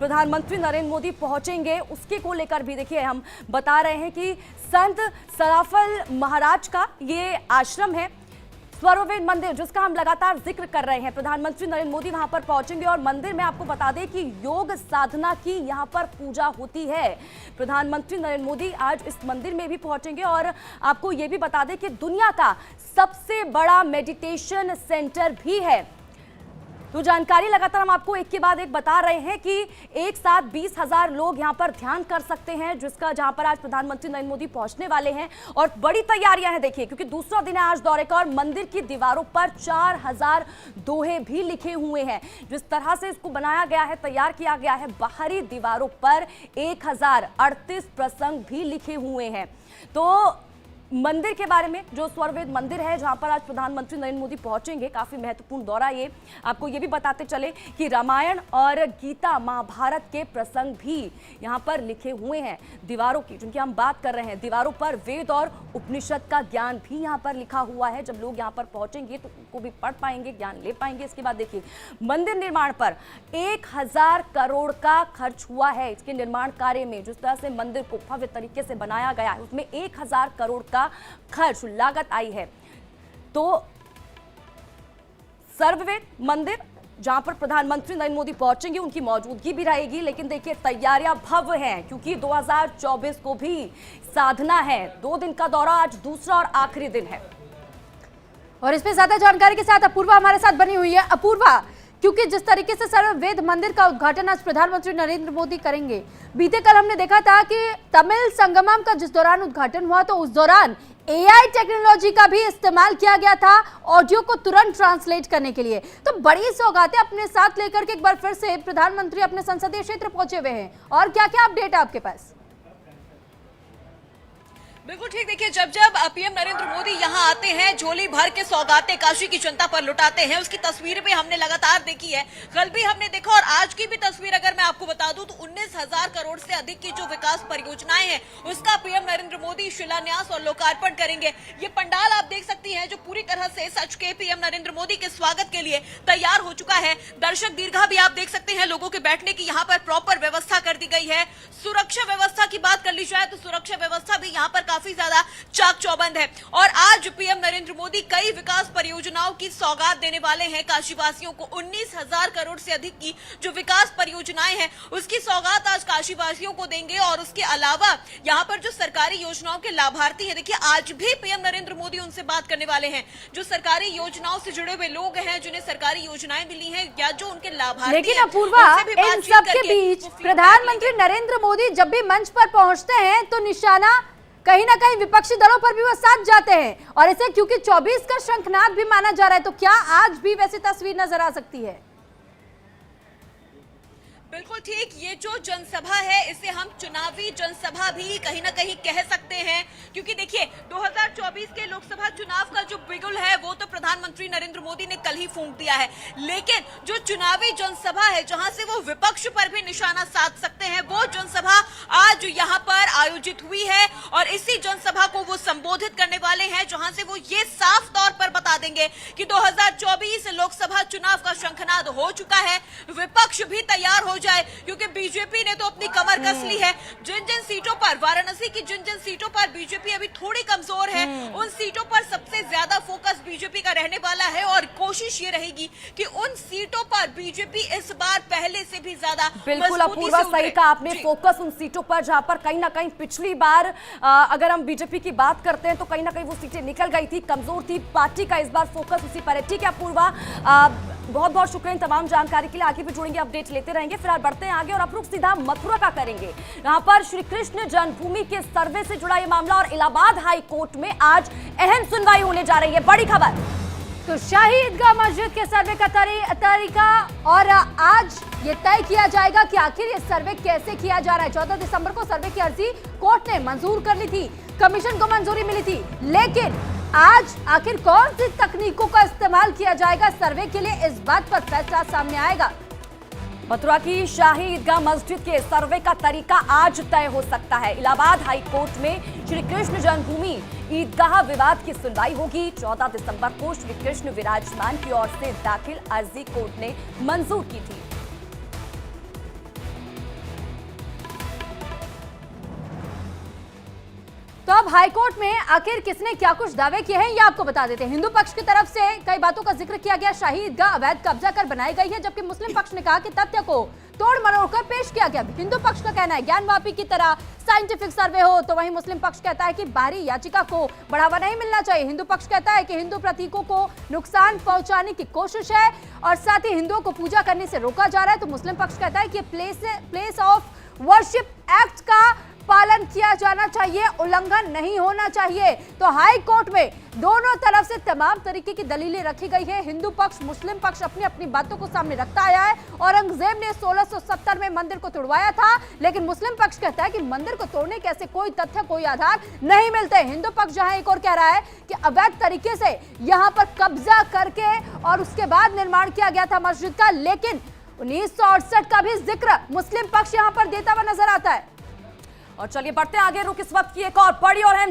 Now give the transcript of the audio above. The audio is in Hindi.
प्रधानमंत्री नरेंद्र मोदी पहुंचेंगे, उसके को लेकर भी देखिए हम बता रहे हैं कि संत सराफल महाराज का ये आश्रम है, स्वरवेद मंदिर, जिसका हम लगातार जिक्र कर रहे हैं। प्रधानमंत्री नरेंद्र मोदी वहां पर पहुंचेंगे और मंदिर में आपको बता दें कि योग साधना की यहां पर पूजा होती है। प्रधानमंत्री नरेंद्र मोदी आज इस मंदिर में भी पहुंचेंगे और आपको यह भी बता दें कि दुनिया का सबसे बड़ा मेडिटेशन सेंटर भी है। तो जानकारी लगातार हम आपको एक के बाद एक बता रहे हैं कि एक साथ 20,000 लोग यहां पर ध्यान कर सकते हैं, जहां पर आज प्रधानमंत्री नरेंद्र मोदी पहुंचने वाले हैं और बड़ी तैयारियां हैं। देखिए, क्योंकि दूसरा दिन है आज दौरे का और मंदिर की दीवारों पर 4,000 दोहे भी लिखे हुए हैं। जिस तरह से इसको बनाया गया है, तैयार किया गया है, बाहरी दीवारों पर 1038 प्रसंग भी लिखे हुए हैं। तो मंदिर के बारे में, जो स्वरवेद मंदिर है जहां पर आज प्रधानमंत्री नरेंद्र मोदी पहुंचेंगे, काफी महत्वपूर्ण दौरा ये। आपको ये भी बताते चले कि रामायण और गीता, महाभारत के प्रसंग भी यहां पर लिखे हुए हैं दीवारों की, जिनकी हम बात कर रहे हैं। दीवारों पर वेद और उपनिषद का ज्ञान भी यहां पर लिखा हुआ है। जब लोग यहां पर पहुंचेंगे तो उनको भी पढ़ पाएंगे, ज्ञान ले पाएंगे। इसके बाद देखिए, मंदिर निर्माण पर 1,000 करोड़ का खर्च हुआ है। इसके निर्माण कार्य में जिस तरह से मंदिर को भव्य तरीके से बनाया गया है, उसमें 1,000 करोड़ का खर्च लागत आई है। तो सर्ववेद मंदिर जहां पर प्रधानमंत्री नरेंद्र मोदी पहुंचेंगे, उनकी मौजूदगी भी रहेगी। लेकिन देखिए, तैयारियां भव्य हैं क्योंकि 2024 को भी साधना है। 2 दिन का दौरा, आज दूसरा और आखिरी दिन है। और इसमें ज्यादा जानकारी के साथ अपूर्वा हमारे साथ बनी हुई है। अपूर्वा, क्योंकि जिस तरीके से सर्ववेद मंदिर का उद्घाटन आज प्रधानमंत्री नरेंद्र मोदी करेंगे, बीते कल हमने देखा था कि तमिल संगमम का जिस दौरान उद्घाटन हुआ तो उस दौरान एआई टेक्नोलॉजी का भी इस्तेमाल किया गया था ऑडियो को तुरंत ट्रांसलेट करने के लिए। तो बड़ी सौगातें अपने साथ लेकर के एक बार फिर से प्रधानमंत्री अपने संसदीय क्षेत्र पहुंचे हुए हैं, और क्या क्या अपडेट है आपके पास? बिल्कुल ठीक। देखिए, जब जब पीएम नरेंद्र मोदी यहाँ आते हैं, झोली भर के सौगातें काशी की जनता पर लुटाते हैं। उसकी तस्वीर भी हमने लगातार देखी है, कल भी हमने देखा, और आज की भी तस्वीर अगर मैं आपको बता दूं तो 19,000 करोड़ से अधिक की जो विकास परियोजनाएं हैं, उसका पीएम नरेंद्र मोदी शिलान्यास और लोकार्पण करेंगे। ये पंडाल आप देख सकती हैं, जो पूरी तरह से सच के पीएम नरेंद्र मोदी के स्वागत के लिए तैयार हो चुका है। दर्शक दीर्घा भी आप देख सकते हैं, लोगों के बैठने की यहाँ पर प्रॉपर व्यवस्था कर दी गई है। सुरक्षा व्यवस्था की बात कर ली जाए तो सुरक्षा व्यवस्था भी यहाँ पर काफी ज्यादा चाक चौबंद है। और आज पीएम नरेंद्र मोदी कई विकास परियोजनाओं की सौगात देने वाले हैं काशीवासियों को। 19,000 करोड़ से अधिक की जो विकास परियोजनाएं हैं, उसकी सौगात आज काशीवासियों को देंगे। और उसके अलावा यहाँ पर जो सरकारी योजनाओं के लाभार्थी हैं, देखिए आज भी पीएम नरेंद्र मोदी उनसे बात करने वाले हैं, जो सरकारी योजनाओं से जुड़े हुए लोग हैं, जिन्हें सरकारी योजनाएं मिली हैं या जो उनके लाभार्थी। लेकिन अपूर्वा, इन सब के बीच प्रधानमंत्री नरेंद्र मोदी जब भी मंच पर पहुंचते हैं तो निशाना कहीं ना कहीं विपक्षी दलों पर भी वो साथ जाते हैं, और इसे क्योंकि 24 का शंखनाद भी माना जा रहा है, तो क्या आज भी वैसी तस्वीर नजर आ सकती है? बिल्कुल ठीक। ये जो जनसभा है, इसे हम चुनावी जनसभा भी कहीं ना कहीं कह सकते हैं, क्योंकि देखिए 2024 के लोकसभा चुनाव का जो बिगुल है वो तो प्रधानमंत्री नरेंद्र मोदी ने कल ही फूंक दिया है। लेकिन जो चुनावी जनसभा है, जहां से वो विपक्ष पर भी निशाना साध सकते हैं, वो जनसभा आज यहाँ पर आयोजित हुई है। और इसी जनसभा को वो संबोधित करने वाले हैं, जहां से वो ये साफ तौर पर बता देंगे कि 2024 लोकसभा चुनाव का शंखनाद हो चुका है। विपक्ष भी तैयार हो जाए, क्योंकि बीजेपी ने तो अपनी कमर कस ली है। जिन जिन सीटों पर, वाराणसी की जिन जिन सीटों पर बीजेपी अभी थोड़ी कमजोर है, उन सीटों पर सबसे ज्यादा फोकस बीजेपी का रहने वाला है। और कोशिश ये रहेगी कि उन सीटों पर बीजेपी इस बार पहले से भी ज्यादा बिल्कुल अपूर्वा, सही कहा आपने, फोकस उन सीटों पर जहां पर कहीं ना कहीं पिछली बार अगर हम बीजेपी की बात करते हैं तो कहीं ना कहीं वो सीटें निकल गई थी, कमजोर थी पार्टी का। इस बार फोकस उसी पर है। ठीक है अपूर्वा, बहुत बहुत शुक्रिया इन तमाम जानकारी के लिए। आगे भी जुड़ेंगे, अपडेट लेते रहेंगे। फिलहाल बढ़ते हैं आगे और अब रुख सीधा मथुरा का करेंगे। यहाँ पर श्री कृष्ण जन्मभूमि के सर्वे से जुड़ा ये मामला और इलाहाबाद हाई कोर्ट में आज अहम सुनवाई होने जा रही है। बड़ी खबर, तो शाही ईदगाह मस्जिद के सर्वे का तरीका, और आज ये तय किया जाएगा कि आखिर ये सर्वे कैसे किया जा रहा है। 14 दिसंबर को सर्वे की अर्जी कोर्ट ने मंजूर कर ली थी, कमीशन को मंजूरी मिली थी, लेकिन आज आखिर कौन सी तकनीकों का इस्तेमाल किया जाएगा सर्वे के लिए, इस बात पर फैसला सामने आएगा। मथुरा की शाही ईदगाह मस्जिद के सर्वे का तरीका आज तय हो सकता है। इलाहाबाद हाई कोर्ट में श्री कृष्ण जन्मभूमि ईदगाह विवाद की सुनवाई होगी। 14 दिसंबर को श्री कृष्ण विराजमान की ओर से दाखिल अर्जी कोर्ट ने मंजूर की थी। तो अब हाईकोर्ट में आखिर किसने क्या कुछ दावे किए हैं ये आपको बता देते हैं। हिंदू पक्ष की तरफ से कई बातों का जिक्र किया गया, शाही ईदगाह अवैध कब्जा कर बनाई गई है, जबकि मुस्लिम पक्ष ने कहा कि तथ्य को तोड़ मरोड़ कर पेश किया गया। हिंदू पक्ष का कहना है ज्ञानवापी की तरह साइंटिफिक सर्वे हो, तो वहीं मुस्लिम पक्ष कहता है कि बाहरी याचिका को बढ़ावा नहीं मिलना चाहिए। हिंदू पक्ष कहता है कि हिंदू प्रतीकों को नुकसान पहुंचाने की कोशिश है और साथ ही हिंदुओं को पूजा करने से रोका जा रहा है। तो मुस्लिम पक्ष कहता है कि प्लेस ऑफ वर्शिप एक्ट का पालन किया जाना चाहिए, उल्लंघन नहीं होना चाहिए। तो हाई कोर्ट में दोनों तरफ से तमाम तरीके की दलीलें रखी गई है। हिंदू पक्ष मुस्लिम पक्ष अपनी अपनी बातों को सामने रखता आया है। औरंगजेब ने 1670 में मंदिर को तोड़वाया था, लेकिन मुस्लिम पक्ष कहता है कि मंदिर को तोड़ने के ऐसे कोई तथ्य कोई आधार नहीं मिलते। हिंदू पक्ष जहां एक और कह रहा है कि अवैध तरीके से यहां पर कब्जा करके और उसके बाद निर्माण किया गया था मस्जिद का, लेकिन 1968 का भी जिक्र मुस्लिम पक्ष यहां पर देता हुआ नजर आता है। और चलिए बढ़ते हैं आगे, रुक इस वक्त की एक और बड़ी और अहम